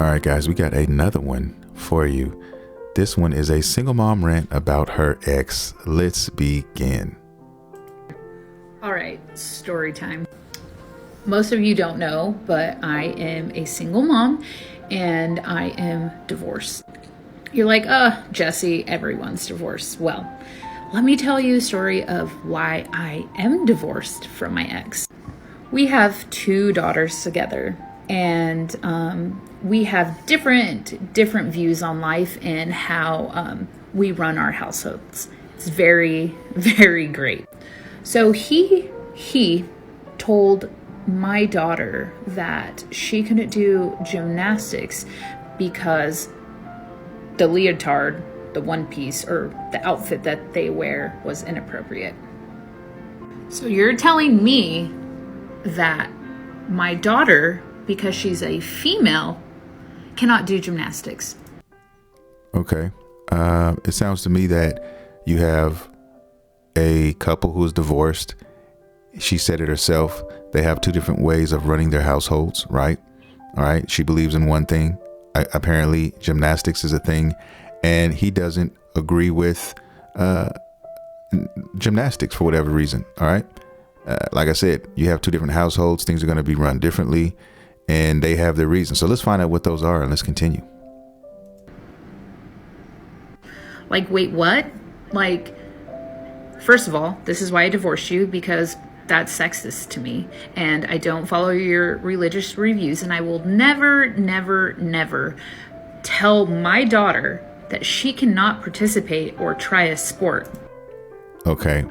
All right, guys, we got another one for you. This one is a single mom rant about her ex. Let's begin. All right, story time. Most of you don't know, but I am a single mom and I am divorced. You're like, Jesse, everyone's divorced. Well, let me tell you a story of why I am divorced from my ex. We have 2 daughters together, and we have different views on life and how we run our households. It's very, very great. So he told my daughter that she couldn't do gymnastics because the leotard, the one piece, or the outfit that they wear was inappropriate. So you're telling me that my daughter, because she's a female, cannot do gymnastics? Okay. It sounds to me that you have a couple who is divorced. She said it herself. They have 2 different ways of running their households, right? All right. She believes in one thing. Apparently, gymnastics is a thing, and he doesn't agree with gymnastics for whatever reason. All right. Like I said, you have 2 different households. Things are going to be run differently, and they have their reasons. So let's find out what those are, and let's continue. Like, wait, what? Like, first of all, this is why I divorced you, because that's sexist to me, and I don't follow your religious reviews, and I will never, never, never tell my daughter that she cannot participate or try a sport. Okay.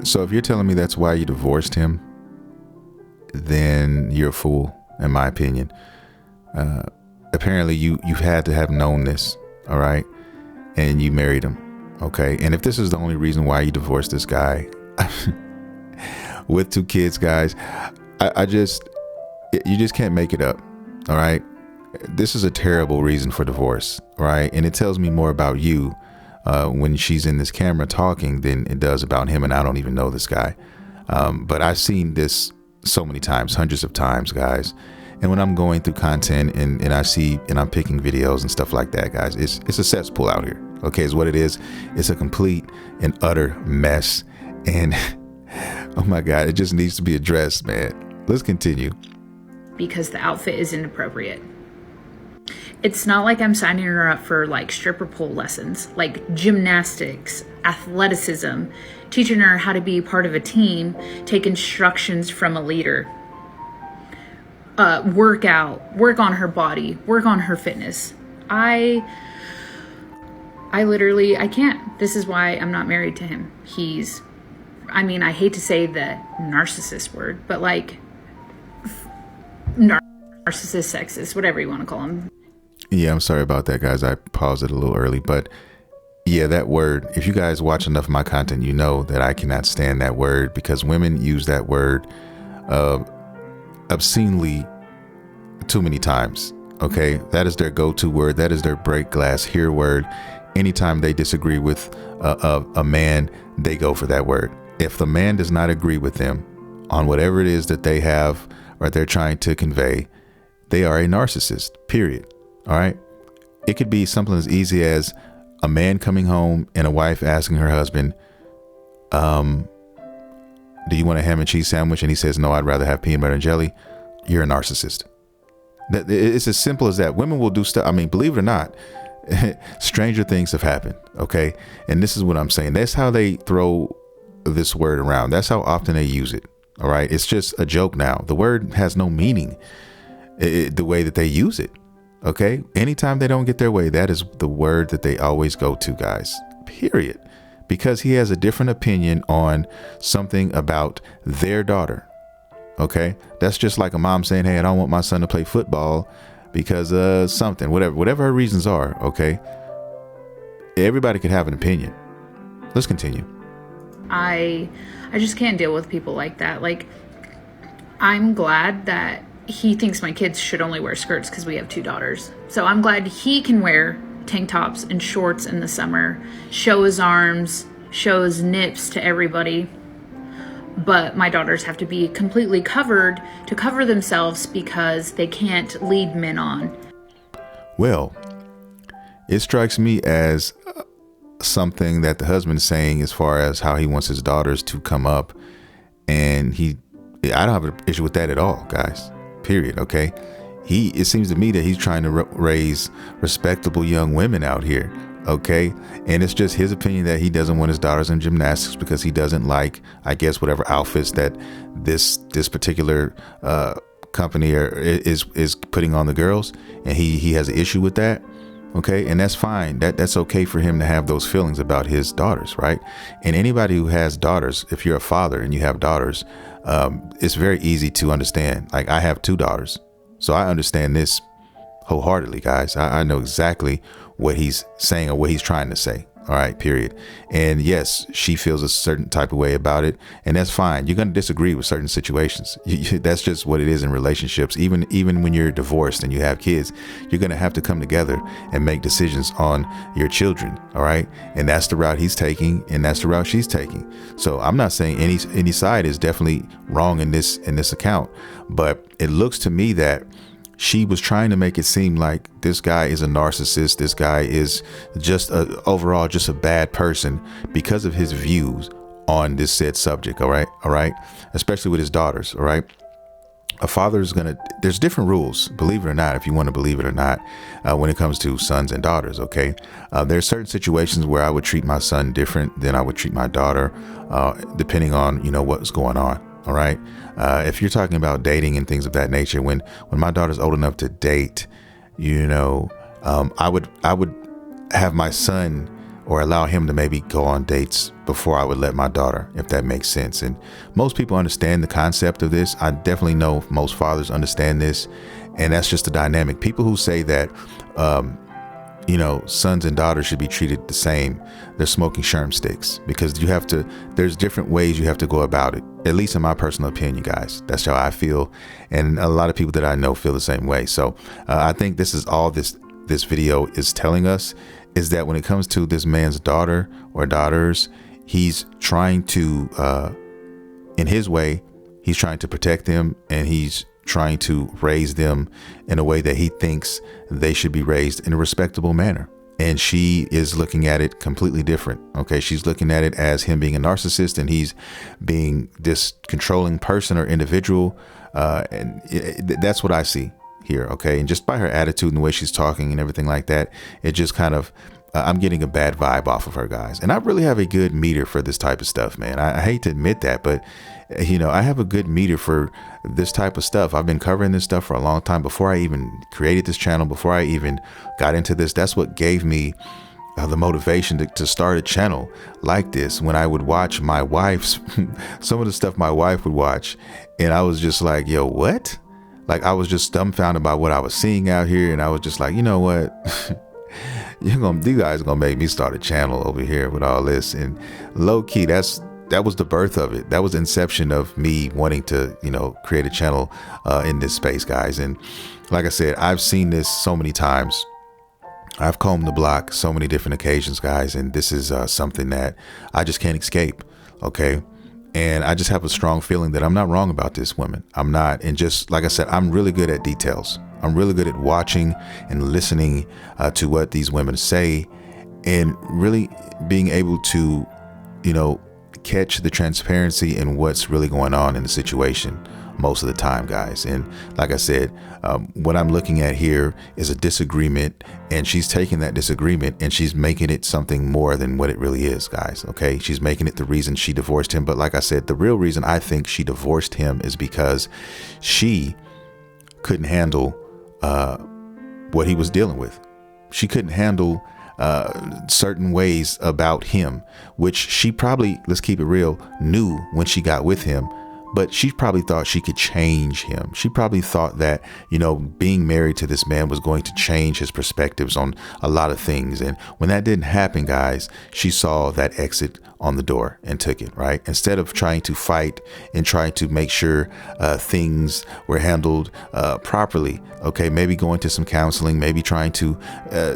So if you're telling me that's why you divorced him, then you're a fool, in my opinion. Apparently you've had to have known this, all right? And you married him, okay? And if this is the only reason why you divorced this guy with 2 kids, guys, you just can't make it up, all right? This is a terrible reason for divorce, right? And it tells me more about you when she's in this camera talking than it does about him, and I don't even know this guy. But I've seen this so many times, hundreds of times, guys. And when I'm going through content and I see and I'm picking videos and stuff like that, guys, it's a cesspool out here. Okay, is what it is. It's a complete and utter mess. And oh my God, it just needs to be addressed, man. Let's continue. Because the outfit is inappropriate. It's not like I'm signing her up for like stripper pole lessons, like gymnastics, athleticism, teaching her how to be part of a team, take instructions from a leader, work on her body, work on her fitness. I can't. This is why I'm not married to him. I hate to say the narcissist word, but like narcissist, sexist, whatever you want to call him. Yeah, I'm sorry about that, guys. I paused it a little early, but yeah, that word, if you guys watch enough of my content, you know that I cannot stand that word because women use that word obscenely too many times. Okay, that is their go-to word. That is their break glass here word. Anytime they disagree with a man, they go for that word. If the man does not agree with them on whatever it is that they have or they're trying to convey, they are a narcissist, period. All right. It could be something as easy as a man coming home and a wife asking her husband, do you want a ham and cheese sandwich? And he says, no, I'd rather have peanut butter and jelly. You're a narcissist. It's as simple as that. Women will do stuff. I mean, believe it or not, stranger things have happened. OK, and this is what I'm saying. That's how they throw this word around. That's how often they use it. All right. It's just a joke now. The word has no meaning the way that they use it. OK, anytime they don't get their way, that is the word that they always go to, guys, period. Because he has a different opinion on something about their daughter. OK, that's just like a mom saying, hey, I don't want my son to play football because something, whatever her reasons are. OK, everybody could have an opinion. Let's continue. I just can't deal with people like that. Like, I'm glad that he thinks my kids should only wear skirts because we have 2 daughters. So I'm glad he can wear tank tops and shorts in the summer, show his arms, show his nips to everybody. but my daughters have to be completely covered to cover themselves because they can't lead men on. Well, it strikes me as something that the husband's saying as far as how he wants his daughters to come up. And I don't have an issue with that at all, guys, period. Okay. It seems to me that he's trying to raise respectable young women out here. Okay. And it's just his opinion that he doesn't want his daughters in gymnastics because he doesn't like, I guess, whatever outfits that this particular company is putting on the girls. And he has an issue with that. Okay. And that's fine. That's okay for him to have those feelings about his daughters. Right. And anybody who has daughters, if you're a father and you have daughters, it's very easy to understand. Like, I have 2 daughters, so I understand this wholeheartedly, guys. I know exactly what he's saying or what he's trying to say. All right, period. And yes, she feels a certain type of way about it, and that's fine. You're going to disagree with certain situations. That's just what it is in relationships. Even when you're divorced and you have kids, you're going to have to come together and make decisions on your children. All right. And that's the route he's taking, and that's the route she's taking. So I'm not saying any side is definitely wrong in this account, but it looks to me that she was trying to make it seem like this guy is a narcissist. This guy is just overall just a bad person because of his views on this said subject. All right. Especially with his daughters. All right. A father is there's different rules, believe it or not, if you want to believe it or not, when it comes to sons and daughters. OK, there's certain situations where I would treat my son different than I would treat my daughter, depending on, what's going on. All right. If you're talking about dating and things of that nature, when my daughter's old enough to date, I would have my son or allow him to maybe go on dates before I would let my daughter, if that makes sense. And most people understand the concept of this. I definitely know most fathers understand this. And that's just the dynamic. People who say that, sons and daughters should be treated the same, they're smoking sherm sticks, because there's different ways you have to go about it. At least in my personal opinion, guys, that's how I feel. And a lot of people that I know feel the same way. So I think this is all this video is telling us, is that when it comes to this man's daughter or daughters, he's trying to, in his way, he's trying to protect them, and he's trying to raise them in a way that he thinks they should be raised in a respectable manner. And she is looking at it completely different. Okay. She's looking at it as him being a narcissist, and he's being this controlling person or individual. And that's what I see here. Okay. And just by her attitude and the way she's talking and everything like that, it just kind of, I'm getting a bad vibe off of her, guys. And I really have a good meter for this type of stuff, man. I hate to admit that, but I have a good meter for this type of stuff. I've been covering this stuff for a long time. Before I even created this channel, before I even got into this, that's what gave me the motivation to start a channel like this. When I would watch my wife's, some of the stuff my wife would watch, and I was just like, yo, what? Like, I was just dumbfounded by what I was seeing out here. And I was just like, you know what? You guys are gonna make me start a channel over here with all this. And low key, that was the birth of it. That was the inception of me wanting to, create a channel in this space, guys. And like I said, I've seen this so many times. I've combed the block so many different occasions, guys. And this is something that I just can't escape. Okay. And I just have a strong feeling that I'm not wrong about this woman. I'm not. And just like I said, I'm really good at details. I'm really good at watching and listening to what these women say, and really being able to, catch the transparency in what's really going on in the situation most of the time, guys. And like I said, what I'm looking at here is a disagreement, and she's taking that disagreement and she's making it something more than what it really is, guys. Okay. She's making it the reason she divorced him. But like I said, the real reason I think she divorced him is because she couldn't handle what he was dealing with. She couldn't handle certain ways about him, which she probably, let's keep it real, knew when she got with him. But she probably thought she could change him. She probably thought that, being married to this man was going to change his perspectives on a lot of things. And when that didn't happen, guys, she saw that exit on the door and took it, right? Instead of trying to fight and trying to make sure things were handled properly. Okay, maybe going to some counseling, maybe trying to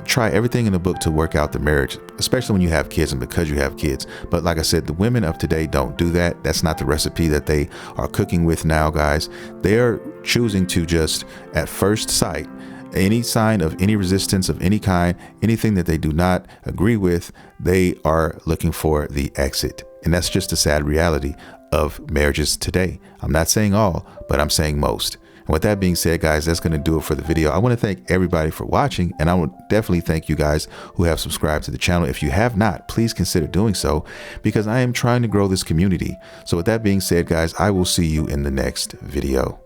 try everything in the book to work out the marriage, especially when you have kids and because you have kids. But like I said, the women of today don't do that. That's not the recipe that they are cooking with now, guys. They are choosing to just, at first sight, any sign of any resistance of any kind, anything that they do not agree with, they are looking for the exit. And that's just a sad reality of marriages today. I'm not saying all, but I'm saying most. And with that being said, guys, that's going to do it for the video. I want to thank everybody for watching, and I would definitely thank you guys who have subscribed to the channel. If you have not, please consider doing so, because I am trying to grow this community. So with that being said, guys, I will see you in the next video.